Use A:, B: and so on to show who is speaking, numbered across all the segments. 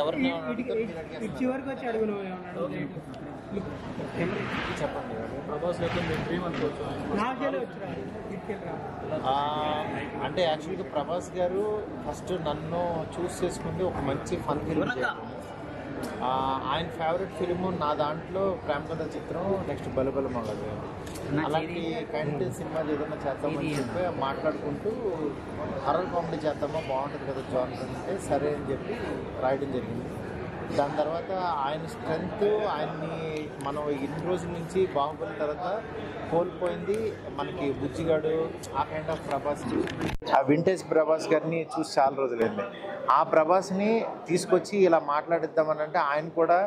A: ఎవరిని
B: చివరికి వచ్చి అడుగును
A: చెప్పండి.
C: ప్రభాస్ గారితో మీ డ్రీమ్ అనుకోవచ్చు.
A: అంటే యాక్చువల్గా ప్రభాస్ గారు ఫస్ట్ నన్ను చూస్ చేసుకుంది ఒక మంచి ఫన్ ఫిల్మ్ చేయడం. ఆయన ఫేవరెట్ ఫిలిము నా దాంట్లో ప్రేమ కథ చిత్రం, నెక్స్ట్ బలబల మగదు. అలాంటి కైండ్ సినిమా ఏదైనా చేద్దామని చెప్పి మాట్లాడుకుంటూ హర్రర్ కామెడీ చేద్దామా బాగుంటుంది కదా జాన్ అంటే సరే అని చెప్పి రాయడం జరిగింది. దాని తర్వాత ఆయన స్ట్రెంగ్త్ ఆయన్ని మనం ఇన్ని రోజుల నుంచి బాహుబలి తర్వాత కోల్పోయింది. మనకి బుజ్జిగాడు ఆ కైండ్ ఆఫ్ ప్రభాస్, ఆ వింటేజ్ ప్రభాస్ గారిని చూసి చాలా రోజులైంది. ఆ ప్రభాస్ని తీసుకొచ్చి ఇలా మాట్లాడిద్దామని అంటే ఆయన కూడా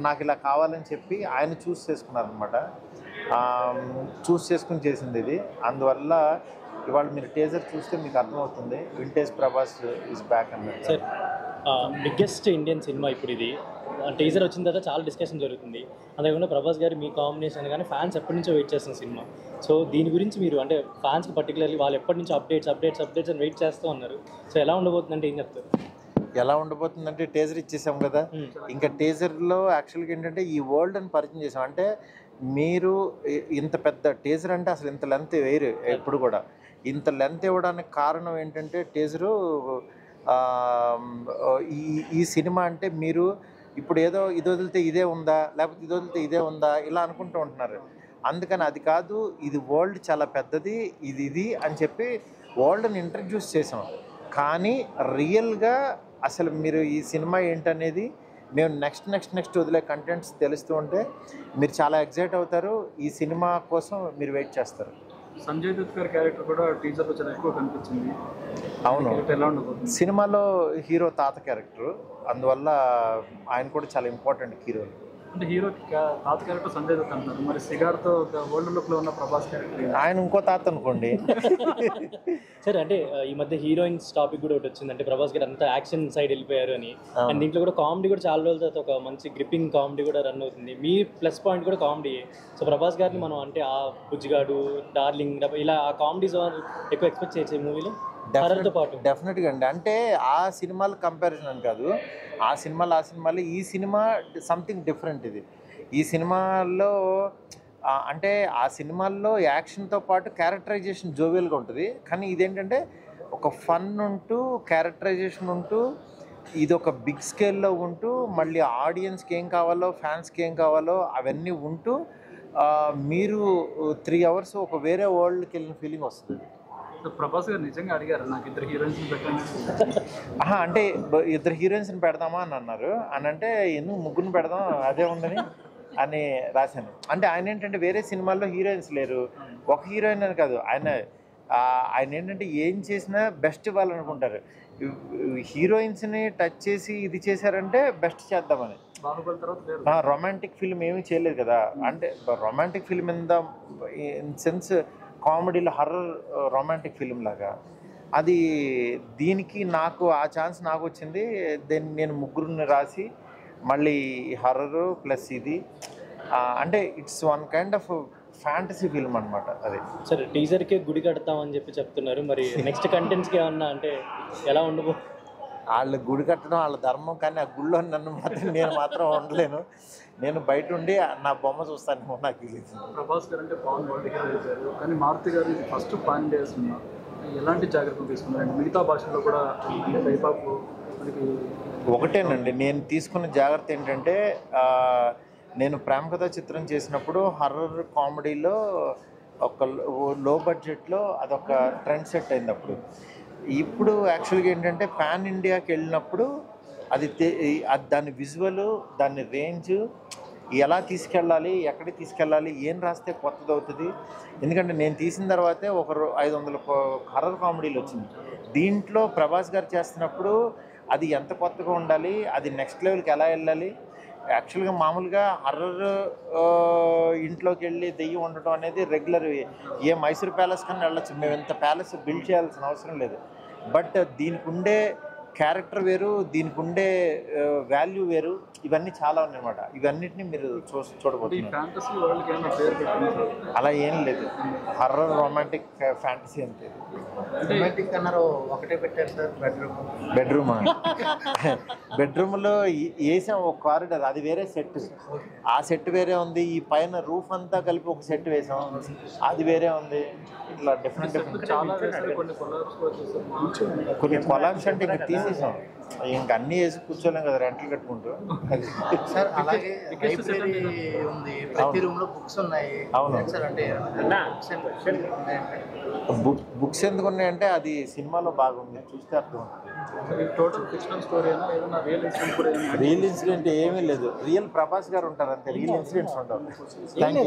A: నాకు ఇలా కావాలని చెప్పి ఆయన చూస్ చేసుకున్నారనమాట. చూస్ చేసుకుని చేసింది ఇది. అందువల్ల ఇవాళ మీరు టీజర్ చూస్తే మీకు అర్థమవుతుంది వింటేజ్ ప్రభాస్ ఈజ్ బ్యాక్ అన్నమాట.
C: సార్ బిగ్గెస్ట్ ఇండియన్ సినిమా ఇప్పుడు ఇది. టీజర్ వచ్చిన తర్వాత చాలా డిస్కషన్ జరుగుతుంది. అంతేకాకుండా ప్రభాస్ గారు మీ కాంబినేషన్ కానీ ఫ్యాన్స్ ఎప్పటి నుంచో వెయిట్ చేస్తున్న సినిమా. సో దీని గురించి మీరు అంటే ఫ్యాన్స్కి పర్టికులర్లీ వాళ్ళు ఎప్పటి నుంచో అప్డేట్స్ అని వెయిట్ చేస్తూ ఉన్నారు. సో ఎలా ఉండబోతుందంటే ఏం చెప్తారు?
A: ఎలా ఉండబోతుందంటే టీజర్ ఇచ్చేసాం కదా, ఇంకా టీజర్లో యాక్చువల్గా ఏంటంటే ఈ వరల్డ్ అని పరిచయం చేసాం. అంటే మీరు ఇంత పెద్ద టీజర్ అంటే అసలు ఇంత లెంత్ వేయరు ఎప్పుడు కూడా. ఇంత లెంత్ ఇవ్వడానికి కారణం ఏంటంటే టీజరు ఈ సినిమా అంటే మీరు ఇప్పుడు ఏదో ఇది వదిలితే ఇదే ఉందా, లేకపోతే ఇది వదిలితే ఇదే ఉందా ఇలా అనుకుంటూ ఉంటున్నారు. అందుకని అది కాదు, ఇది వరల్డ్ చాలా పెద్దది, ఇది అని చెప్పి వరల్డ్ని ఇంట్రడ్యూస్ చేసాం. కానీ రియల్గా అసలు మీరు ఈ సినిమా ఏంటనేది మేము నెక్స్ట్ వదిలే కంటెంట్స్ తెలుస్తూ ఉంటే మీరు చాలా ఎగ్జైట్ అవుతారు. ఈ సినిమా కోసం మీరు వెయిట్ చేస్తారు.
C: సంజయ్ దత్ గారి క్యారెక్టర్ కూడా టీజర్లో చాలా ఎక్కువ కనిపించింది.
A: అవును, సినిమాలో హీరో తాత క్యారెక్టర్, అందువల్ల ఆయన కూడా చాలా ఇంపార్టెంట్ హీరో.
C: అంటే హీరో తాత క్యారెక్టర్ సంజయ్ దత్ అంటున్నారు, మరి సిగార్తో ఓల్డ్ లుక్లో ఉన్న ప్రభాస్ క్యారెక్టర్
A: ఆయన ఇంకో తాత అనుకోండి.
C: సరే, అంటే ఈ మధ్య హీరోయిన్స్ టాపిక్ కూడా ఒకటి వచ్చింది. అంటే ప్రభాస్ గారు అంతా యాక్షన్ సైడ్ వెళ్ళిపోయారు అని. అండ్ దీంట్లో కూడా కామెడీ కూడా చాలా రోజుల తర్వాత ఒక మంచి గ్రిప్పింగ్ కామెడీ కూడా రన్ అవుతుంది. మీ ప్లస్ పాయింట్ కూడా కామెడీ. సో ప్రభాస్ గారిని మనం అంటే ఆ బుజ్జిగాడు, డార్లింగ్ ఇలా ఆ కామెడీస్ ఎక్కువ ఎక్స్పెక్ట్ చేయొచ్చు ఈ మూవీలో తో పాటు.
A: డెఫినెట్గా అండి. అంటే ఆ సినిమాల కంపారిజన్ అని కాదు, ఆ సినిమాలు ఈ సినిమా సంథింగ్ డిఫరెంట్. ఇది ఈ సినిమాల్లో అంటే ఆ సినిమాల్లో యాక్షన్తో పాటు క్యారెక్టరైజేషన్ జోవియల్గా ఉంటుంది. కానీ ఇదేంటంటే ఒక ఫన్ ఉంటూ క్యారెక్టరైజేషన్ ఉంటూ ఇది ఒక బిగ్ స్కేల్లో ఉంటూ మళ్ళీ ఆడియన్స్కి ఏం కావాలో ఫ్యాన్స్కి ఏం కావాలో అవన్నీ ఉంటూ మీరు 3 hours ఒక వేరే వరల్డ్కి వెళ్ళిన ఫీలింగ్ వస్తుంది.
C: ప్రభాస్ గారు నిజంగా అడిగారు నాకు 2 హీరోయిన్స్ పెట్టండి
A: అంటే 2 హీరోయిన్స్ని పెడదామా అని అన్నారు. అని అంటే ఎందుకు 3 పెడదాం అదే ఉందని అని రాశాను. అంటే ఆయన ఏంటంటే వేరే సినిమాల్లో హీరోయిన్స్ లేరు, ఒక హీరోయిన్ అని కాదు, ఆయన ఏంటంటే ఏం చేసినా బెస్ట్ ఇవ్వాలనుకుంటారు. హీరోయిన్స్ని టచ్ చేసి ఇది చేశారంటే బెస్ట్ చేద్దామని. రొమాంటిక్ ఫిల్మ్ ఏమీ చేయలేదు కదా. అంటే రొమాంటిక్ ఫిల్మ్ ఇన్ సెన్స్ కామెడీలో హర్రర్ రొమాంటిక్ ఫిల్మ్ లాగా అది. దీనికి నాకు ఆ ఛాన్స్ నాకు వచ్చింది. నేను 3 రాసి మళ్ళీ హర్రరు ప్లస్ ఇది అంటే it's one kind of fantasy film అనమాట. అది
C: సరే, టీజర్కే గుడి కడతామని చెప్తున్నారు. మరి నెక్స్ట్ కంటెంట్స్కి ఏమన్నా అంటే ఎలా ఉండబో?
A: వాళ్ళు గుడి కట్టడం వాళ్ళ ధర్మం, కానీ ఆ గుళ్ళో నేను మాత్రం ఉండలేను. నేను బయట ఉండి నా బొమ్మ చూస్తాను. నాకు తెలియదు.
C: ప్రభాస్ గారు అంటే పవన్ వరల్డ్ హీరో అయిపోయారు, కానీ మారుతి గారు ఇది ఫస్ట్ పాన్ డే సినిమా. ఎలాంటి జాగ్రత్తలు తీసుకున్నారంటే మిగతా భాషల్లో కూడా టైపాపు మనకి
A: ఒకటేనండి. నేను తీసుకున్న జాగ్రత్త ఏంటంటే నేను ప్రేమ కథ చిత్రం చేసినప్పుడు హర్రర్ కామెడీలో ఒక లో బడ్జెట్లో అదొక ట్రెండ్ సెట్ అయింది. అప్పుడు ఇప్పుడు యాక్చువల్గా ఏంటంటే పాన్ ఇండియాకి వెళ్ళినప్పుడు అది దాని విజువల్, దాని రేంజ్, ఎలా తీసుకెళ్ళాలి, ఎక్కడికి తీసుకెళ్ళాలి, ఏం రాస్తే కొత్తది అవుతుంది. ఎందుకంటే నేను తీసిన తర్వాతే 500 హర్రర్ కామెడీలు వచ్చింది. దీంట్లో ప్రభాస్ గారు చేస్తున్నప్పుడు అది ఎంత కొత్తగా ఉండాలి, అది నెక్స్ట్ లెవెల్కి ఎలా వెళ్ళాలి. యాక్చువల్గా మామూలుగా హర్రర్ ఇంట్లోకి వెళ్ళి దెయ్యం ఉండటం అనేది రెగ్యులర్. ఏ మైసూర్ ప్యాలెస్ కన్నా వెళ్ళచ్చు, మేము ఇంత ప్యాలెస్ బిల్డ్ చేయాల్సిన అవసరం లేదు. బట్ దీనికి ఉండే క్యారెక్టర్ వేరు, దీనికి ఉండే వాల్యూ వేరు. ఇవన్నీ చాలా ఉన్నాయన్నమాట. ఇవన్నిటిని మీరు చూడబోతున్నారు. అలా ఏం లేదు, హర్రర్ రొమాంటిక్ ఫ్యాంటసీ అంతే.
D: రొమాంటిక్ అన్నారు ఒకటే పెట్టారు సార్
A: బెడ్రూమ్ బెడ్రూమ్లో వేసాం ఒక కారిడార్, అది వేరే సెట్, ఆ సెట్ వేరే ఉంది. ఈ పైన రూఫ్ అంతా కలిపి ఒక సెట్ వేసాం, అది వేరే ఉంది. ఇట్లా డిఫరెంట్ కొన్ని కొలాబ్స్ అంటే ఇంకా తీసేసాం, ఇంక అన్నీ వేసి కూర్చోలేం కదా రెంట్లు కట్టుకుంటూ.
D: సార్ అలాగే లైబ్రరీ ఉంది, ప్రతి రూమ్ లో బుక్స్ ఉన్నాయి.
A: అవును
D: సార్ అంటే
A: బుక్స్ ఎందుకు ఉన్నాయంటే అది సినిమాలో బాగుంది, చూస్తే అర్థం.
D: టోటల్ ఫిక్షనల్ స్టోరీ అయినా ఏదైనా రియల్ ఇన్సిడెంట్ కూడా
A: రియల్ ఇన్సిడెంట్ ఏమీ లేదు, రియల్ ప్రభాస్ గారు ఉంటారు అంతే, రియల్ ఇన్సిడెంట్స్ ఉండవు. Thank you.